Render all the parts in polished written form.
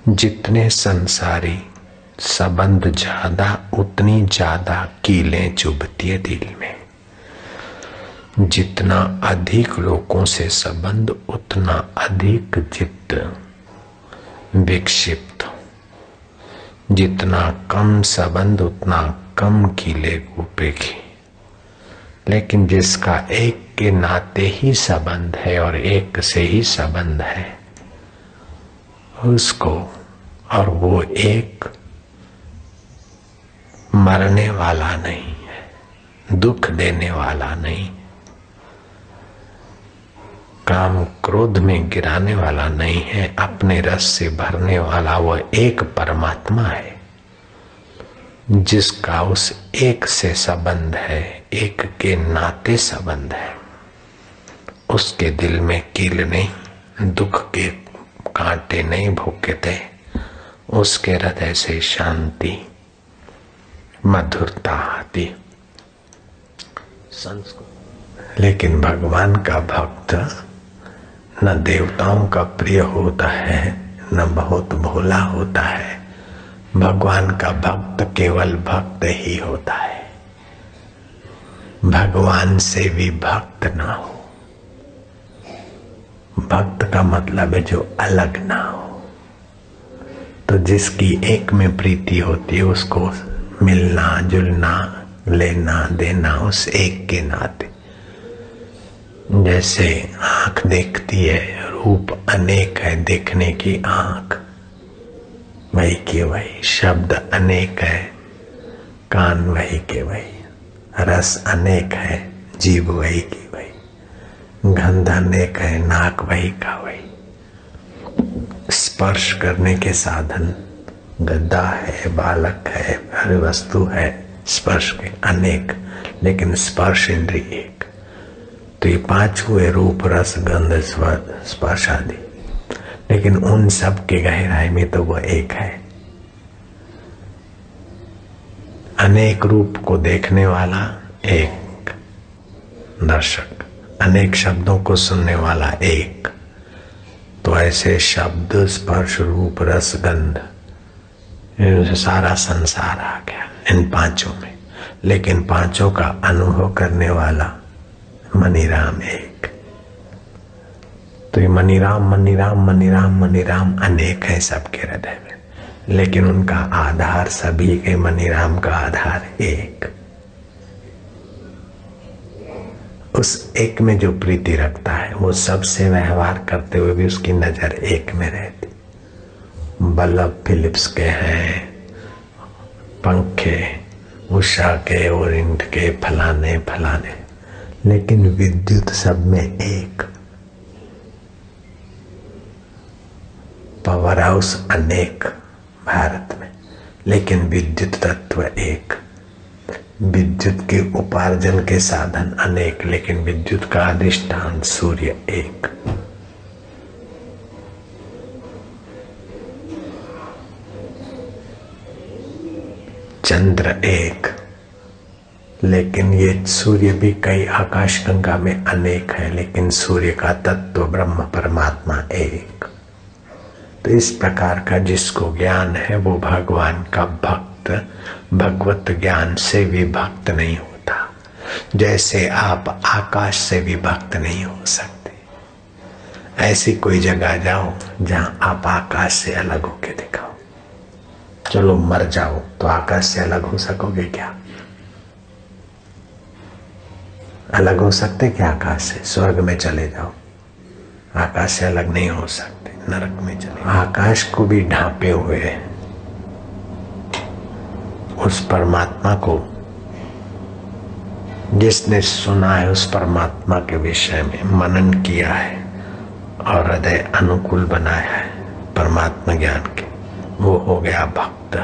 जितने संसारी संबंध ज्यादा उतनी ज्यादा कीलें चुभती है दिल में। जितना अधिक लोगों से संबंध उतना अधिक चित्त विक्षिप्त, जितना कम संबंध उतना कम कीले उपेक्षी। लेकिन जिसका एक के नाते ही संबंध है और एक से ही संबंध है उसको, और वो एक मरने वाला नहीं है, दुख देने वाला नहीं, काम क्रोध में गिराने वाला नहीं है, अपने रस से भरने वाला वह एक परमात्मा है जिसका उस एक से संबंध है, एक के नाते संबंध है। उसके दिल में कील नहीं, दुख के कांटे नहीं भोंकते, उसके हृदय से शांति मधुरता आती। लेकिन भगवान का भक्त न देवताओं का प्रिय होता है न बहुत भोला होता है। भगवान का भक्त केवल भक्त ही होता है, भगवान से भी भक्त ना हो। भक्त का मतलब है जो अलग ना हो। तो जिसकी एक में प्रीति होती है उसको मिलना जुलना लेना देना उस एक के नाते। जैसे आंख देखती है, रूप अनेक है देखने की आंख, वही के वही। शब्द अनेक है, कान वही के वही। रस अनेक है, जीभ वही की वही। गंध अनेक है, नाक वही का वही। स्पर्श करने के साधन गद्दा है, बालक है, हर वस्तु है, स्पर्श के अनेक, लेकिन स्पर्श इंद्रिय एक। तो ये पांच हुए, रूप रस गंध स्पर्श आदि। लेकिन उन सब के गहराई में तो वो एक है। अनेक रूप को देखने वाला एक दर्शक, अनेक शब्दों को सुनने वाला एक। तो ऐसे शब्द स्पर्श रूप रस गंध सारा संसार आ गया इन पांचों में। लेकिन पांचों का अनुभव करने वाला मनीराम एक। तो ये मनीराम मनीराम मनीराम मनीराम अनेक है सबके हृदय में, लेकिन उनका आधार सभी के मनीराम का आधार एक। उस एक में जो प्रीति रखता है वो सबसे व्यवहार करते हुए भी उसकी नजर एक में रहती। बल्ब फिलिप्स के हैं, पंखे उषा के, ओरिएंट के, फलाने फलाने, लेकिन विद्युत सब में एक। पावर हाउस अनेक भारत में, लेकिन विद्युत तत्व एक। विद्युत के उपार्जन के साधन अनेक, लेकिन विद्युत का अधिष्ठान सूर्य एक। चंद्र एक, लेकिन ये सूर्य भी कई आकाश गंगा में अनेक है, लेकिन सूर्य का तत्व ब्रह्म परमात्मा एक। तो इस प्रकार का जिसको ज्ञान है वो भगवान का भक्त भगवत ज्ञान से भी भक्त नहीं होता। जैसे आप आकाश से भी भक्त नहीं हो सकते, ऐसी कोई जगह जाओ जहां आप आकाश से अलग होके दिखाओ। चलो मर जाओ तो आकाश से अलग हो सकोगे क्या? अलग हो सकते क्या आकाश से? स्वर्ग में चले जाओ, आकाश से अलग नहीं हो सकते। नरक में चले, आकाश को भी ढांपे हुए उस परमात्मा को जिसने सुना है, उस परमात्मा के विषय में मनन किया है और हृदय अनुकूल बनाया है परमात्मा ज्ञान के, वो हो गया भक्त।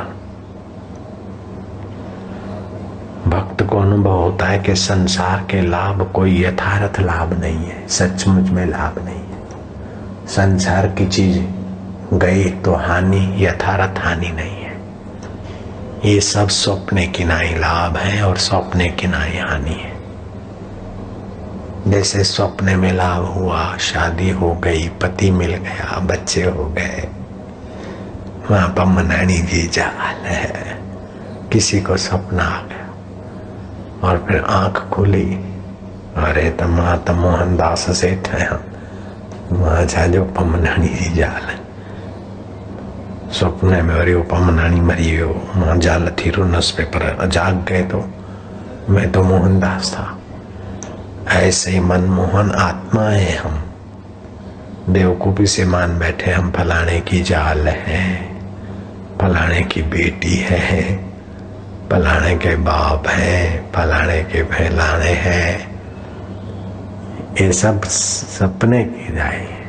भक्त को अनुभव होता है कि संसार के लाभ कोई यथार्थ लाभ नहीं है, सचमुच में लाभ नहीं है। संसार की चीज गई तो हानि यथार्थ हानि नहीं है। ये सब स्वप्ने किनाई लाभ है और स्वप्ने किनाई हानि है। जैसे स्वप्ने में लाभ हुआ, शादी हो गई, पति मिल गया, बच्चे हो गए, वहां पमनानी जी जाल है। किसी को सपना आ गया और फिर आंख खुली, अरे तमा तो मोहनदास सेठ है, वहां छाजो पमनानी जी जाल है। सपने में वरी पमनानी मरी वियो, मां जाल थी रुनस पे, पर जाग गए तो मैं तो मोहनदास था। ऐसे ही मनमोहन आत्मा है हम, बेवकूफी से मान बैठे हम फलाने की जाल है, फलाने की बेटी है, फलाने के बाप है, फलाने के फैलाने हैं। ये सब सपने की जाए।